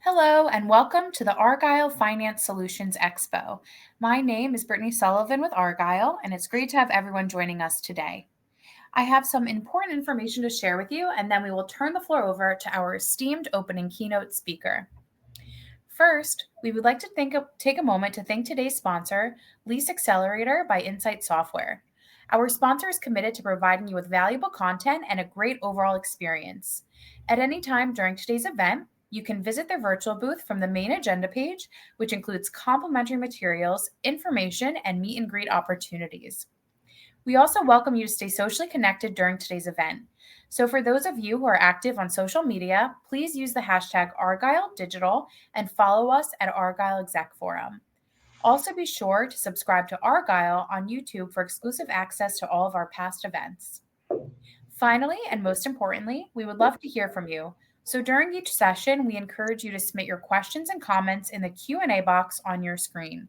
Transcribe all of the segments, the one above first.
Hello, and welcome to the Argyle Finance Solutions Expo. My name is Brittany Sullivan with Argyle, and it's great to have everyone joining us today. I have some important information to share with you, and then we will turn the floor over to our esteemed opening keynote speaker. First, we would like to take a moment to thank today's sponsor, Lease Accelerator by Insight Software. Our sponsor is committed to providing you with valuable content and a great overall experience. At any time during today's event, you can visit their virtual booth from the main agenda page, which includes complimentary materials, information, and meet and greet opportunities. We also welcome you to stay socially connected during today's event. So, for those of you who are active on social media, please use the hashtag Argyle Digital and follow us at Argyle Exec Forum. Also, be sure to subscribe to Argyle on YouTube for exclusive access to all of our past events. Finally, and most importantly, we would love to hear from you. So during each session, we encourage you to submit your questions and comments in the Q&A box on your screen.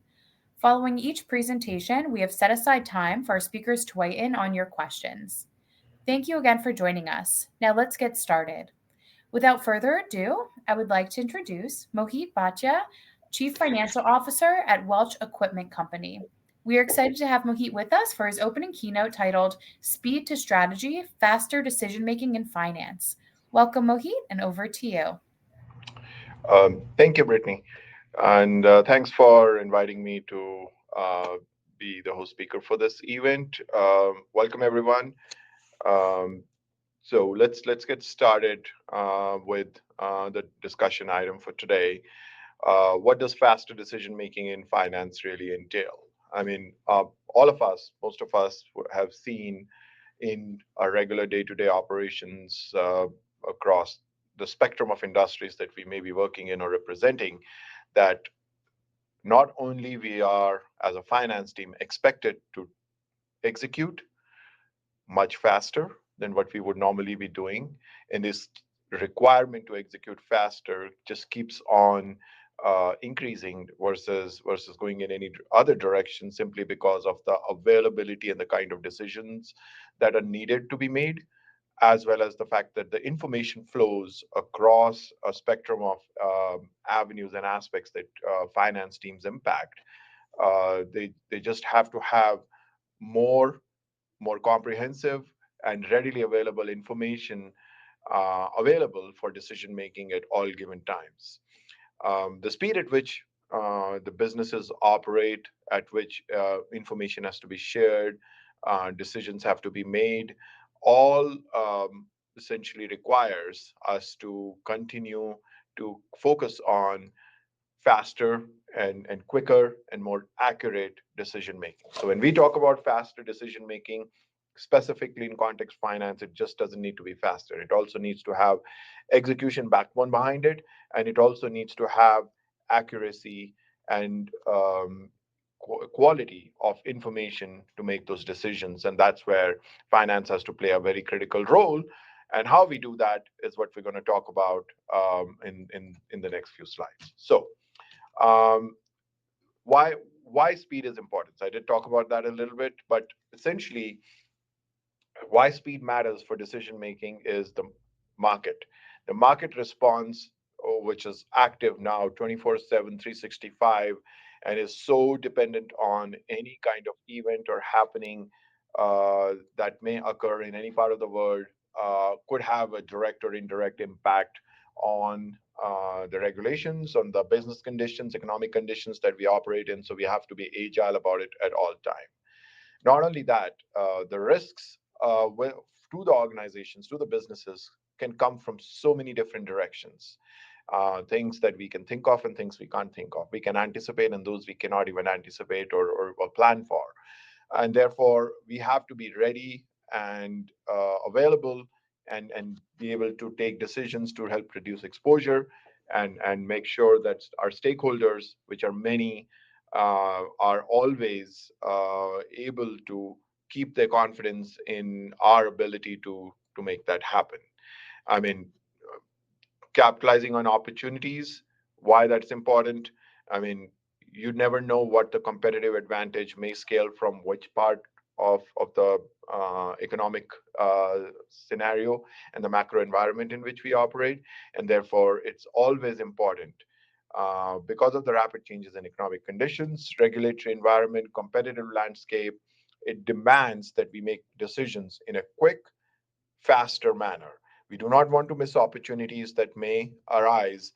Following each presentation, we have set aside time for our speakers to weigh in on your questions. Thank you again for joining us. Now let's get started. Without further ado, I would like to introduce Mohit Bhatia, Chief Financial Officer at Welch Equipment Company. We are excited to have Mohit with us for his opening keynote titled Speed to Strategy, Faster Decision Making in Finance. Welcome, Mohit, and over to you. Thank you, Brittany, and thanks for inviting me to uh, be the host speaker for this event. Welcome, everyone. Um, so let's get started with the discussion item for today. What does faster decision making in finance really entail? I mean, all of us, most of us, have seen in our regular day-to-day operations across the spectrum of industries that we may be working in or representing, that not only we are as a finance team expected to execute much faster than what we would normally be doing, and this requirement to execute faster just keeps on increasing versus going in any other direction, simply because of the availability and the kind of decisions that are needed to be made, as well as the fact that the information flows across a spectrum of avenues and aspects that finance teams impact. They just have to have more more comprehensive and readily available information available for decision making at all given times. The speed at which the businesses operate, at which information has to be shared, decisions have to be made, all essentially requires us to continue to focus on faster and quicker and more accurate decision making. So when we talk about faster decision making, specifically in context finance, it just doesn't need to be faster. It also needs to have execution backbone behind it, and it also needs to have accuracy and quality of information to make those decisions. And that's where finance has to play a very critical role. And how we do that is what we're going to talk about in the next few slides. So um, why why speed is important? So I did talk about that a little bit, but essentially, why speed matters for decision making is the market. The market response, which is active now 24/7, 365, and is so dependent on any kind of event or happening that may occur in any part of the world, could have a direct or indirect impact on the regulations, on the business conditions, economic conditions that we operate in. So we have to be agile about it at all time. Not only that, the risks to the organizations, to the businesses, can come from so many different directions. Things that we can think of and things we can't think of. We can anticipate, and those we cannot even anticipate or plan for. And therefore, we have to be ready and available and be able to take decisions to help reduce exposure and make sure that our stakeholders, which are many, are always able to keep their confidence in our ability to make that happen. I mean, capitalizing on opportunities, why that's important. I mean, you never know what the competitive advantage may scale from which part of the economic scenario and the macro environment in which we operate. And therefore, it's always important because of the rapid changes in economic conditions, regulatory environment, competitive landscape. It demands that we make decisions in a quick, faster manner. We do not want to miss opportunities that may arise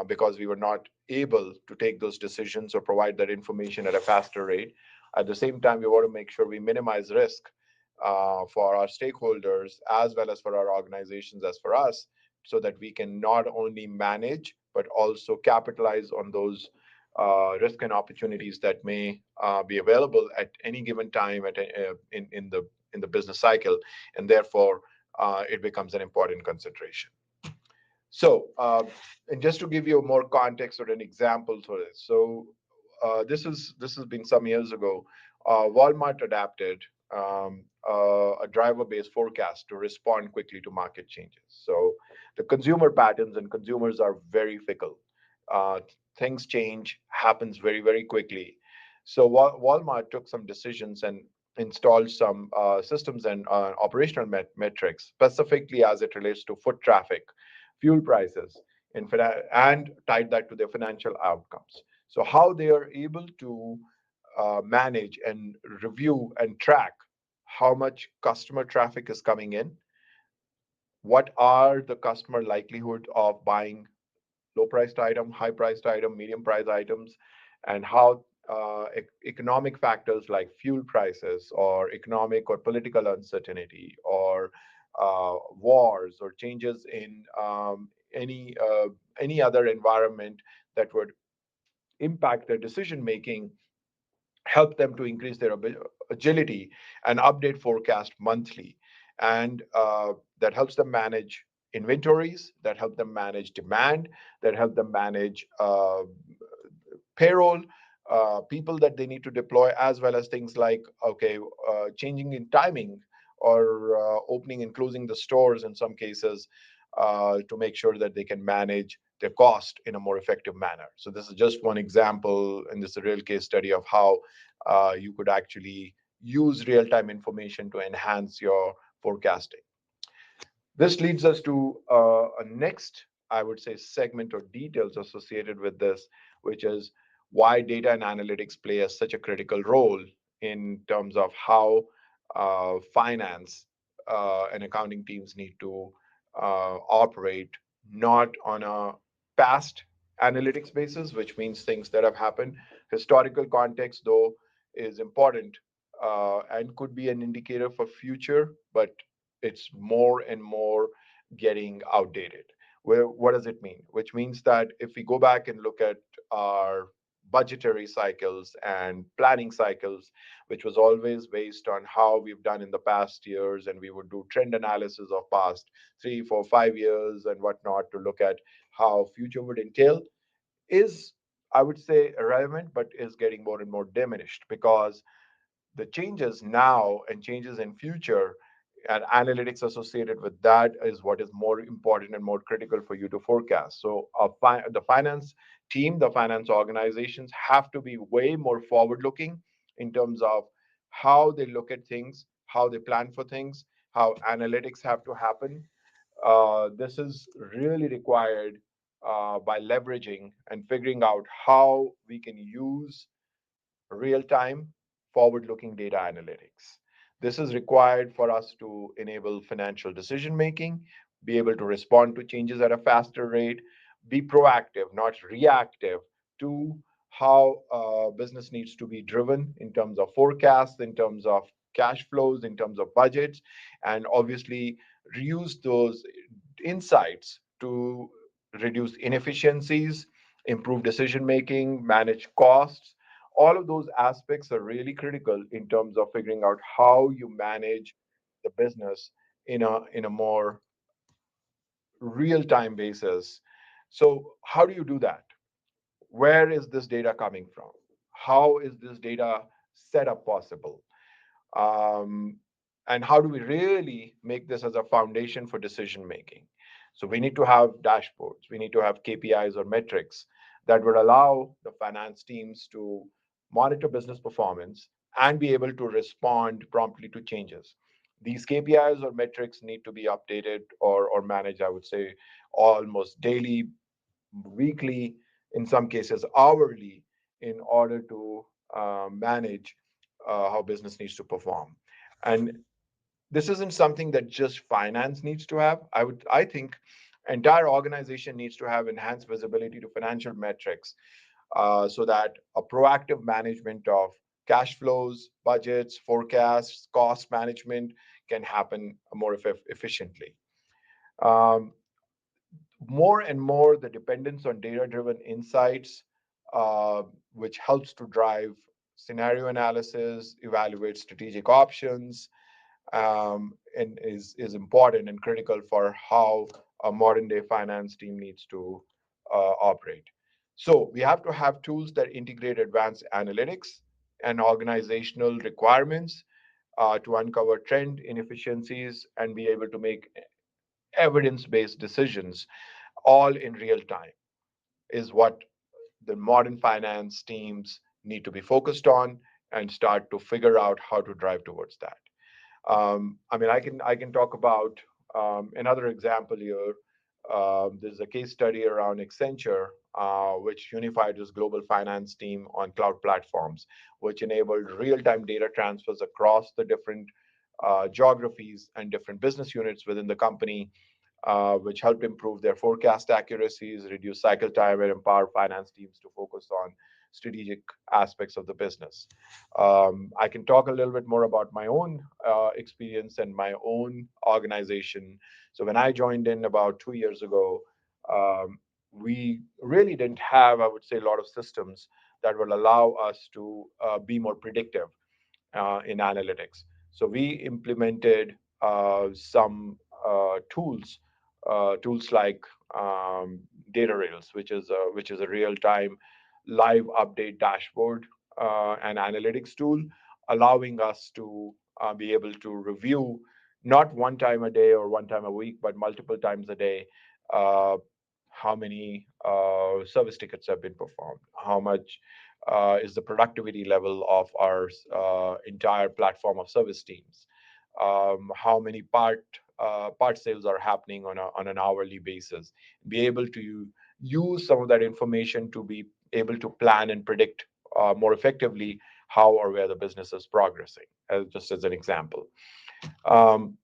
because we were not able to take those decisions or provide that information at a faster rate. At the same time, we want to make sure we minimize risk for our stakeholders as well as for our organizations, as for us, so that we can not only manage but also capitalize on those risk and opportunities that may be available at any given time in the business cycle, and therefore it becomes an important consideration. So, and just to give you more context or an example for this, so this has been some years ago. Walmart adapted a driver-based forecast to respond quickly to market changes. So, the consumer patterns and consumers are very fickle. Uh, Things change, happens very quickly. So, Walmart took some decisions and installed some systems and operational metrics specifically as it relates to foot traffic, fuel prices, and tied that to their financial outcomes. So, how they are able to manage and review and track how much customer traffic is coming in, what are the customer likelihood of buying low priced item, high priced item, medium priced items, and how economic factors like fuel prices or economic or political uncertainty or wars or changes in any other environment that would impact their decision making, help them to increase their agility and update forecast monthly. And that helps them manage inventories, that help them manage demand, that help them manage payroll, people that they need to deploy, as well as things like, okay, changing in timing or opening and closing the stores in some cases to make sure that they can manage their cost in a more effective manner. So this is just one example, and this is a real case study of how you could actually use real-time information to enhance your forecasting. This leads us to a next, I would say, segment or details associated with this, which is why data and analytics play such a critical role in terms of how finance and accounting teams need to operate, not on a past analytics basis, which means things that have happened. Historical context, though, is important and could be an indicator for future, but it's more and more getting outdated. What does it mean? Which means that if we go back and look at our budgetary cycles and planning cycles, which was always based on how we've done in the past years, and we would do trend analysis of past 3, 4, 5 years and whatnot to look at how future would entail, is, I would say, irrelevant, but is getting more and more diminished because the changes now and changes in future and analytics associated with that is what is more important and more critical for you to forecast. So the finance team, the finance organizations have to be way more forward looking in terms of how they look at things, how they plan for things, how analytics have to happen. This is really required by leveraging and figuring out how we can use real time, forward looking data analytics. This is required for us to enable financial decision making, be able to respond to changes at a faster rate, be proactive, not reactive to how business needs to be driven in terms of forecasts, in terms of cash flows, in terms of budgets, and obviously reuse those insights to reduce inefficiencies, improve decision making, manage costs. All of those aspects are really critical in terms of figuring out how you manage the business in a more real time basis. So how do you do that? Where is this data coming from? How is this data setup possible? um, and how do we really make this as a foundation for decision making? So we need to have dashboards, we need to have KPIs or metrics that would allow the finance teams to monitor business performance, and be able to respond promptly to changes. These KPIs or metrics need to be updated or managed, I would say, almost daily, weekly, in some cases hourly, in order to manage how business needs to perform. And this isn't something that just finance needs to have. I think entire organization needs to have enhanced visibility to financial metrics, so that a proactive management of cash flows, budgets, forecasts, cost management can happen more efficiently. Um, More and more, the dependence on data driven insights, uh, which helps to drive scenario analysis, evaluate strategic options, and is important and critical for how a modern day finance team needs to operate. So we have to have tools that integrate advanced analytics and organizational requirements to uncover trend inefficiencies and be able to make evidence-based decisions all in real time, is what the modern finance teams need to be focused on and start to figure out how to drive towards that. I mean, I can talk about another example here. There's a case study around Accenture, which unified its global finance team on cloud platforms, which enabled real-time data transfers across the different geographies and different business units within the company, which helped improve their forecast accuracies, reduce cycle time, and empower finance teams to focus on strategic aspects of the business. I can talk a little bit more about my own experience and my own organization. So, when I joined in about 2 years ago, um, we really didn't have, I would say, a lot of systems that would allow us to be more predictive in analytics. So we implemented some tools like Data Rails, which is a real-time live update dashboard and analytics tool, allowing us to be able to review not one time a day or one time a week, but multiple times a day. Uh, how many service tickets have been performed? How much is the productivity level of our entire platform of service teams? How many part sales are happening on an hourly basis? Be able to use some of that information to be able to plan and predict more effectively how or where the business is progressing, just as an example. Um,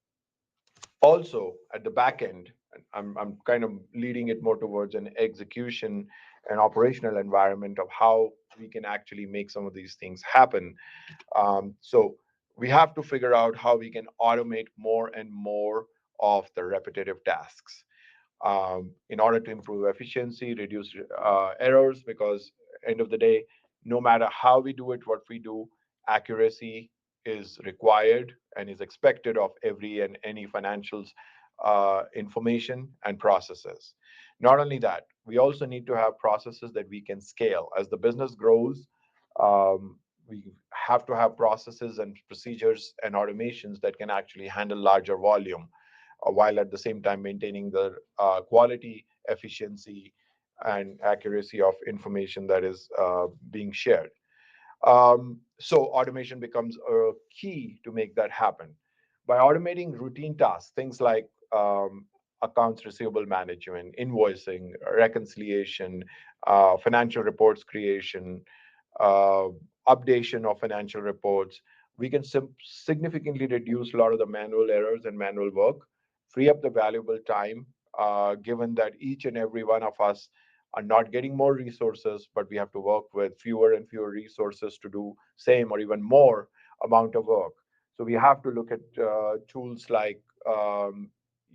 Also, at the back end, I'm kind of leading it more towards an execution and operational environment of how we can actually make some of these things happen. So we have to figure out how we can automate more and more of the repetitive tasks in order to improve efficiency, reduce errors, because end of the day, no matter how we do it, what we do, accuracy is required and is expected of every and any financials information and processes. Not only that, we also need to have processes that we can scale. As the business grows, we have to have processes and procedures and automations that can actually handle larger volume, while at the same time maintaining the quality, efficiency, and accuracy of information that is being shared. So automation becomes a key to make that happen. By automating routine tasks, things like accounts receivable management, invoicing, reconciliation, financial reports creation, uh, updation of financial reports, we can significantly reduce a lot of the manual errors and manual work, free up the valuable time, given that each and every one of us are not getting more resources, but we have to work with fewer and fewer resources to do same or even more amount of work. So we have to look at tools like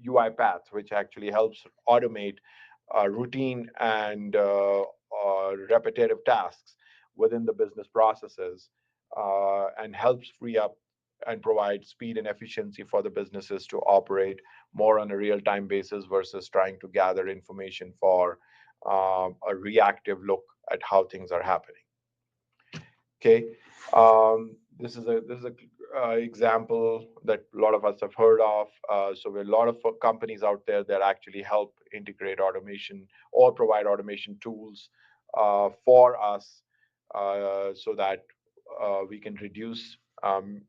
UiPath, which actually helps automate routine and repetitive tasks within the business processes, and helps free up and provide speed and efficiency for the businesses to operate more on a real time basis versus trying to gather information for a reactive look at how things are happening. Okay, this is a example that a lot of us have heard of. So, there are a lot of companies out there that actually help integrate automation or provide automation tools for us, so that we can reduce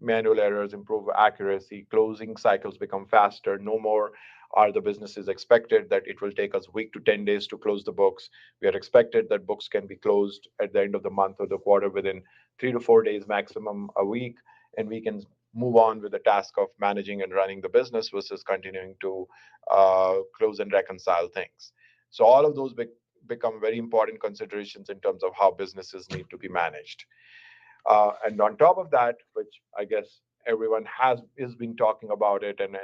manual errors, improve accuracy, closing cycles become faster. No more are the businesses expected that it will take us a week to 10 days to close the books. We are expected that books can be closed at the end of the month or the quarter within 3 to 4 days, maximum a week, and we can move on with the task of managing and running the business versus continuing to close and reconcile things. So all of those become very important considerations in terms of how businesses need to be managed. And on top of that, which I guess everyone has is been talking about it and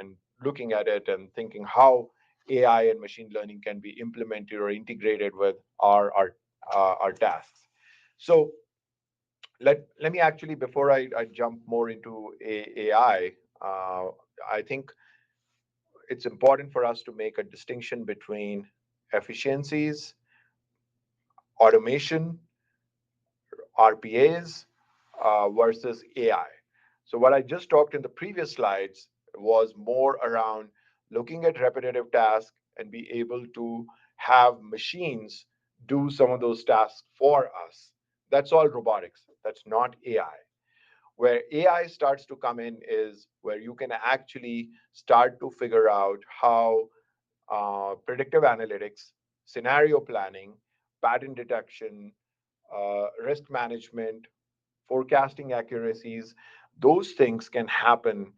looking at it and thinking how AI and machine learning can be implemented or integrated with our tasks. So let me actually, before I jump more into AI, I think it's important for us to make a distinction between efficiencies, automation, RPAs versus AI. So, what I just talked in the previous slides was more around looking at repetitive tasks and be able to have machines do some of those tasks for us. That's all robotics. That's not AI. Where AI starts to come in is where you can actually start to figure out how predictive analytics, scenario planning, pattern detection, risk management, forecasting accuracies, those things can happen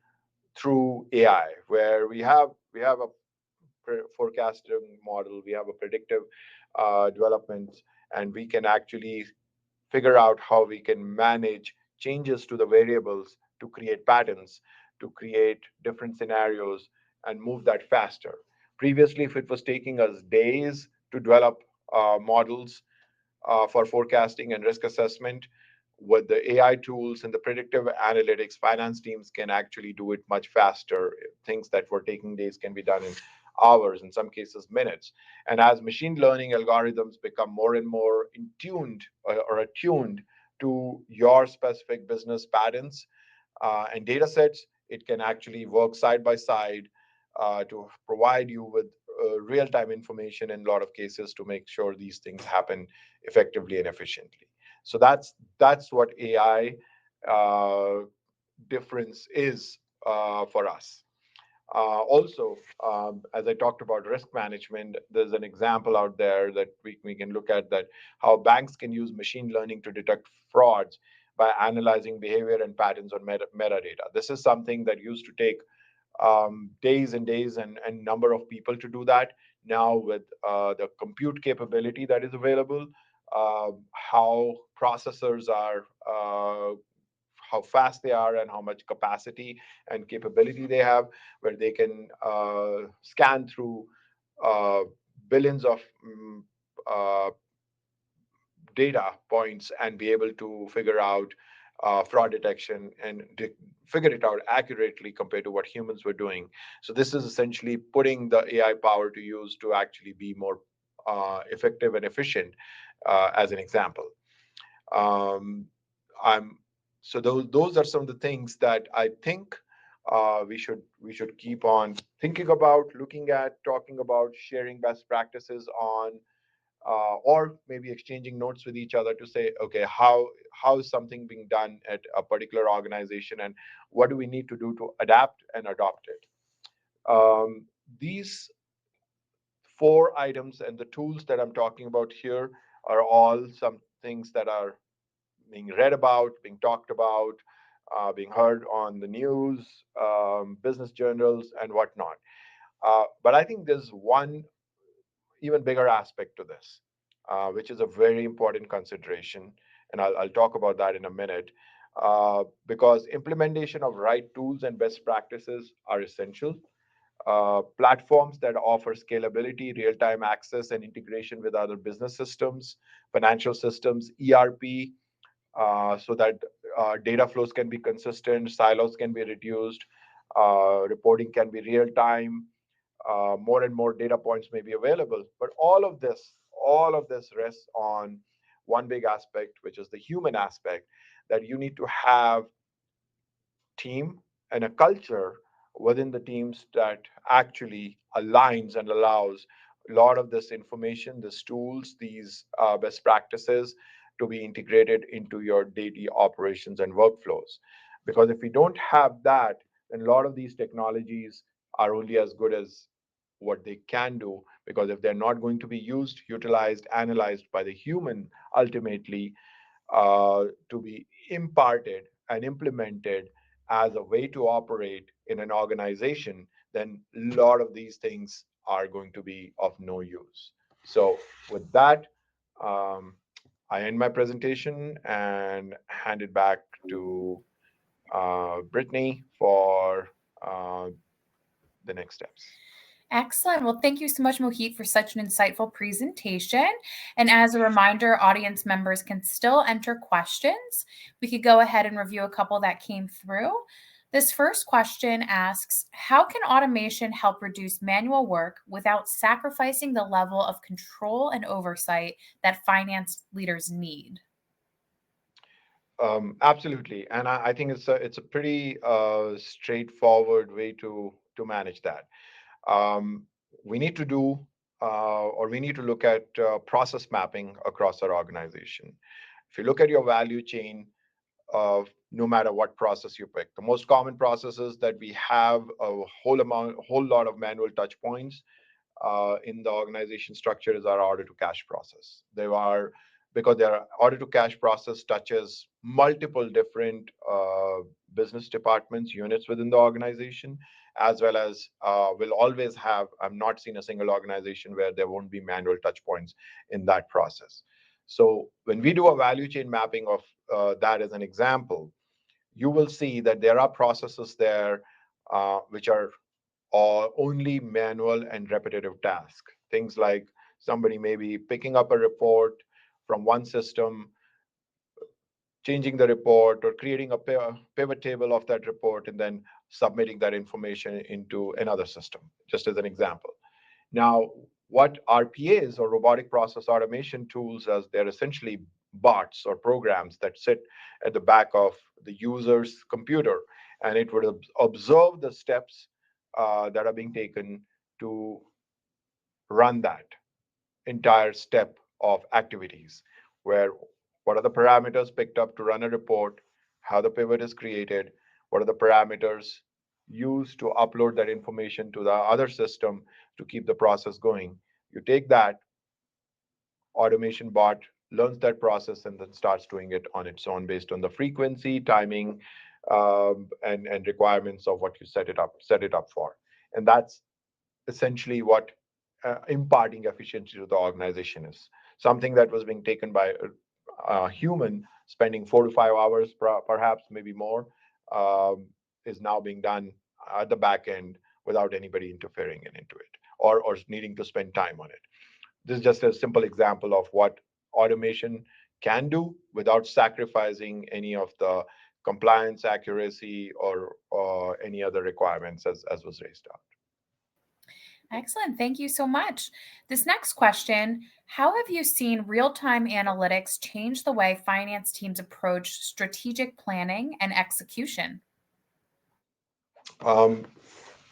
through AI, where we have a forecasting model, we have a predictive development, and we can actually figure out how we can manage changes to the variables to create patterns, to create different scenarios, and move that faster. Previously, if it was taking us days to develop models for forecasting and risk assessment, with the AI tools and the predictive analytics, finance teams can actually do it much faster. Things that were taking days can be done in hours, in some cases, minutes. And as machine learning algorithms become more and more in tuned or attuned to your specific business patterns and data sets, it can actually work side by side to provide you with real time information in a lot of cases to make sure these things happen effectively and efficiently. So that's what AI uh, difference is for us. Also, as I talked about risk management, there's an example out there that we can look at that how banks can use machine learning to detect frauds by analyzing behavior and patterns on metadata. This is something that used to take days and days and number of people to do that. Now with the compute capability that is available, how processors are, how fast they are, and how much capacity and capability they have, where they can scan through uh, billions of uh, data points and be able to figure out fraud detection and figure it out accurately compared to what humans were doing. So this is essentially putting the AI power to use to actually be more effective and efficient, as an example. Um, I'm so those are some of the things that I think we should keep on thinking about, looking at, talking about, sharing best practices on, or maybe exchanging notes with each other to say, okay, how is something being done at a particular organization, and what do we need to do to adapt and adopt it. These four items and the tools that I'm talking about here are all some things that are being read about, being talked about, being heard on the news, business journals, and whatnot. But I think there's one even bigger aspect to this, which is a very important consideration. And I'll talk about that in a minute. Because implementation of right tools and best practices are essential. Platforms that offer scalability, real time access, and integration with other business systems, financial systems, ERP, so that data flows can be consistent, silos can be reduced, reporting can be real time, more and more data points may be available. But all of this rests on one big aspect, which is the human aspect, that you need to have team and a culture within the teams that actually aligns and allows a lot of this information, these tools, these best practices to be integrated into your daily operations and workflows. Because if we don't have that, then a lot of these technologies are only as good as what they can do, because if they're not going to be used, utilized, analyzed by the human ultimately, to be imparted and implemented as a way to operate in an organization, then a lot of these things are going to be of no use. So, with that, um, I end my presentation and hand it back to Brittany for uh, the next steps. Excellent. Well, thank you so much, Mohit, for such an insightful presentation. And as a reminder, audience members can still enter questions. We could go ahead and review a couple that came through. This first question asks, how can automation help reduce manual work without sacrificing the level of control and oversight that finance leaders need? Absolutely, and I think it's a pretty straightforward way to manage that. Um, we need to do or we need to look at process mapping across our organization. If you look at your value chain of no matter what process you pick, the most common processes that we have a whole lot of manual touch points in the organization structure is our order to cash process. There are Because their order to cash process touches multiple different business departments, units within the organization, as well as will always have. I've not seen a single organization where there won't be manual touch points in that process. So when we do a value chain mapping of that as an example, you will see that there are processes there which are only manual and repetitive tasks. Things like somebody may be picking up a report from one system, changing the report, or creating a pivot table of that report, and then submitting that information into another system, just as an example. Now, what RPAs or robotic process automation tools, as they're essentially bots or programs that sit at the back of the user's computer, and it would observe the steps that are being taken to run that entire step of activities, where what are the parameters picked up to run a report, how the pivot is created, what are the parameters used to upload that information to the other system to keep the process going. You take that automation bot, learns that process, and then starts doing it on its own based on the frequency, timing, and requirements of what you set it up for. And that's essentially what imparting efficiency to the organization is. Something that was being taken by a human, spending 4 to 5 hours, perhaps maybe more, is now being done at the back end without anybody interfering into it, or needing to spend time on it. This is just a simple example of what automation can do without sacrificing any of the compliance accuracy or any other requirements as was raised up. Excellent. Thank you so much. This next question, how have you seen real time analytics change the way finance teams approach strategic planning and execution? Um,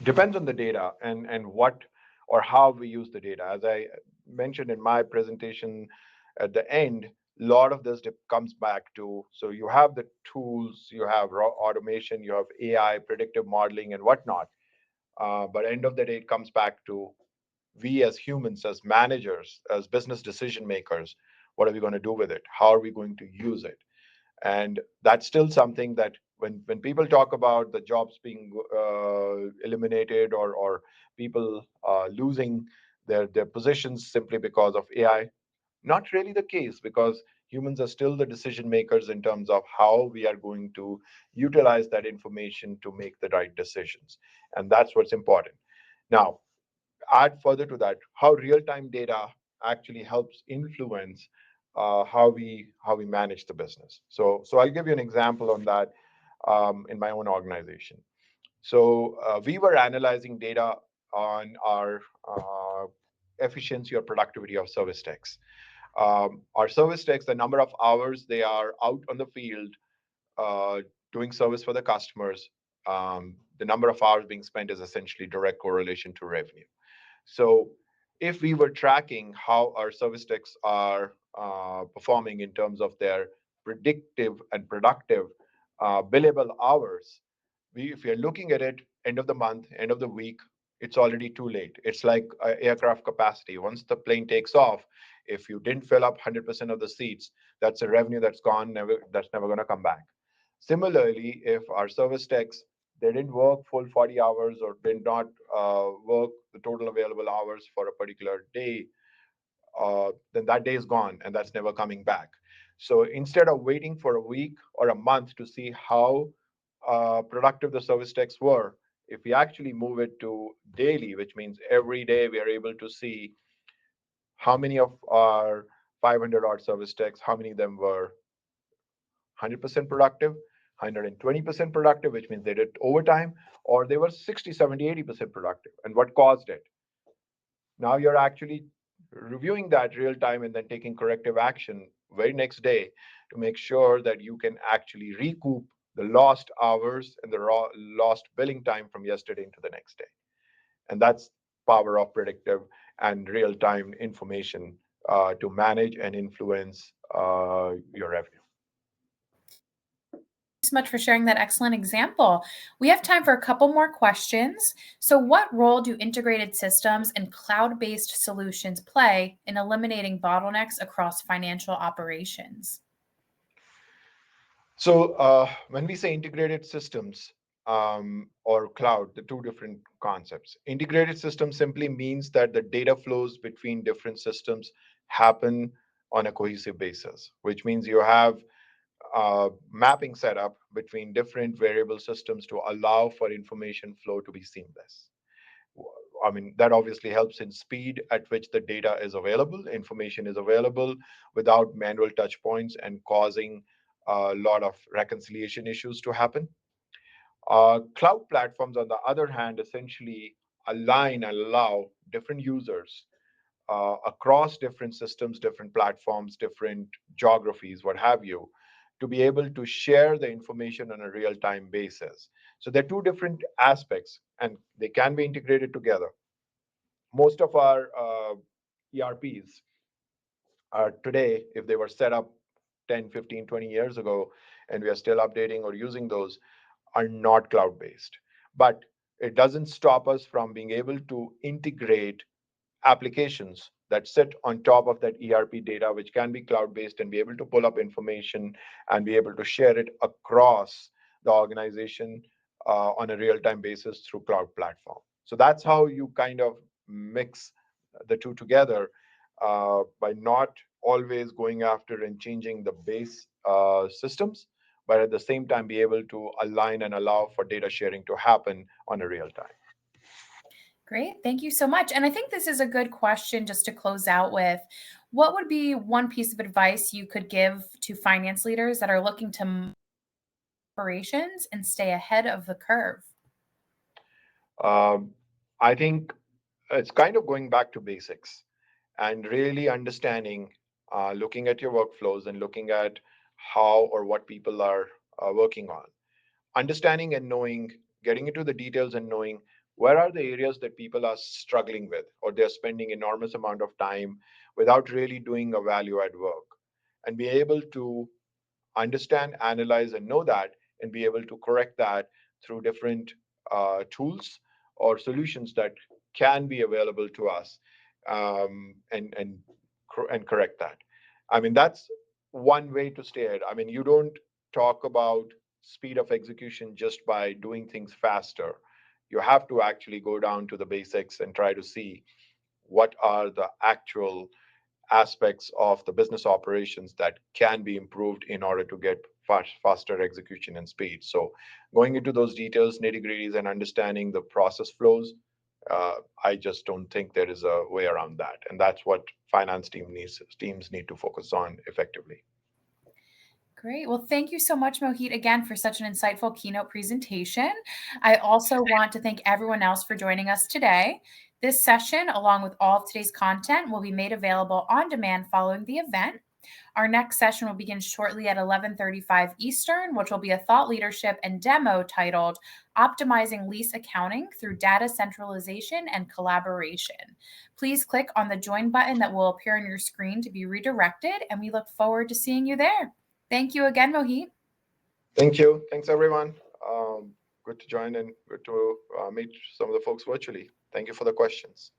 Depends on the data and what or how we use the data. As I mentioned in my presentation at the end, a lot of this comes back to, so you have the tools, you have raw automation, you have AI, predictive modeling, and whatnot. But end of the day, it comes back to we as humans, as managers, as business decision makers. What are we going to do with it? How are we going to use it? And that's still something that when people talk about the jobs being eliminated, or people losing their positions simply because of AI, not really the case, because humans are still the decision makers in terms of how we are going to utilize that information to make the right decisions. And that's what's important. Now, add further to that how real-time data actually helps influence how we manage the business. So I'll give you an example on that in my own organization. So we were analyzing data on our efficiency or productivity of service techs. Our service techs, the number of hours they are out on the field uh, doing service for the customers, the number of hours being spent is essentially direct correlation to revenue. So if we were tracking how our service techs are performing in terms of their predictive and productive billable hours, if you're looking at it end of the month, end of the week, it's already too late. It's like aircraft capacity. Once the plane takes off, if you didn't fill up 100% of the seats, that's a revenue that's gone, that's never going to come back. Similarly, if our service techs, they didn't work full 40 hours or did not work the total available hours for a particular day, then that day is gone and that's never coming back. So instead of waiting for a week or a month to see how productive the service techs were, if we actually move it to daily, which means every day we are able to see how many of our 500 odd service techs, how many of them were 100% productive, 120% productive, which means they did overtime, or they were 60, 70, 80% productive, and what caused it. Now you're actually reviewing that real time and then taking corrective action very next day to make sure that you can actually recoup the lost hours and the lost billing time from yesterday into the next day. And that's power of predictive and real time information to manage and influence your revenue. So much for sharing that excellent example. We have time for a couple more questions. So, what role do integrated systems and cloud based solutions play in eliminating bottlenecks across financial operations? So when we say integrated systems or cloud, the two different concepts. Integrated system simply means that the data flows between different systems happen on a cohesive basis, which means you have mapping set up between different variable systems to allow for information flow to be seamless. I mean, that obviously helps in speed at which the data is available, information is available without manual touch points and causing a lot of reconciliation issues to happen. Cloud platforms, on the other hand, essentially align and allow different users across different systems, different platforms, different geographies, what have you, to be able to share the information on a real time basis. So they're two different aspects and they can be integrated together. Most of our ERPs are today, if they were set up 10, 15, 20 years ago, and we are still updating or using those, are not cloud based. But it doesn't stop us from being able to integrate applications that sit on top of that ERP data, which can be cloud based and be able to pull up information and be able to share it across the organization on a real time basis through cloud platform. So that's how you kind of mix the two together by not always going after and changing the base systems, but at the same time be able to align and allow for data sharing to happen on a real time. Great. Thank you so much. And I think this is a good question just to close out with. What would be one piece of advice you could give to finance leaders that are looking to operations and stay ahead of the curve? Um, I think it's kind of going back to basics and really understanding, looking at your workflows and looking at how or what people are working on. Understanding and knowing, getting into the details and knowing where are the areas that people are struggling with or they're spending enormous amount of time without really doing a value add work and be able to understand, analyze, and know that, and be able to correct that through different tools or solutions that can be available to us, and correct that. I mean, that's one way to stay ahead. I mean, you don't talk about speed of execution just by doing things faster. You have to actually go down to the basics and try to see what are the actual aspects of the business operations that can be improved in order to get faster execution and speed. So, going into those details, nitty gritties, and understanding the process flows, I just don't think there is a way around that, and that's what teams need to focus on effectively. Great. Well, thank you so much, Mohit, again for such an insightful keynote presentation. I also want to thank everyone else for joining us today. This session, along with all of today's content, will be made available on demand following the event. Our next session will begin shortly at 11:35 Eastern, which will be a thought leadership and demo titled Optimizing Lease Accounting Through Data Centralization and Collaboration. Please click on the join button that will appear on your screen to be redirected, and we look forward to seeing you there. Thank you again, Mohit. Thank you. Thanks, everyone. Good to join and good to meet some of the folks virtually. Thank you for the questions.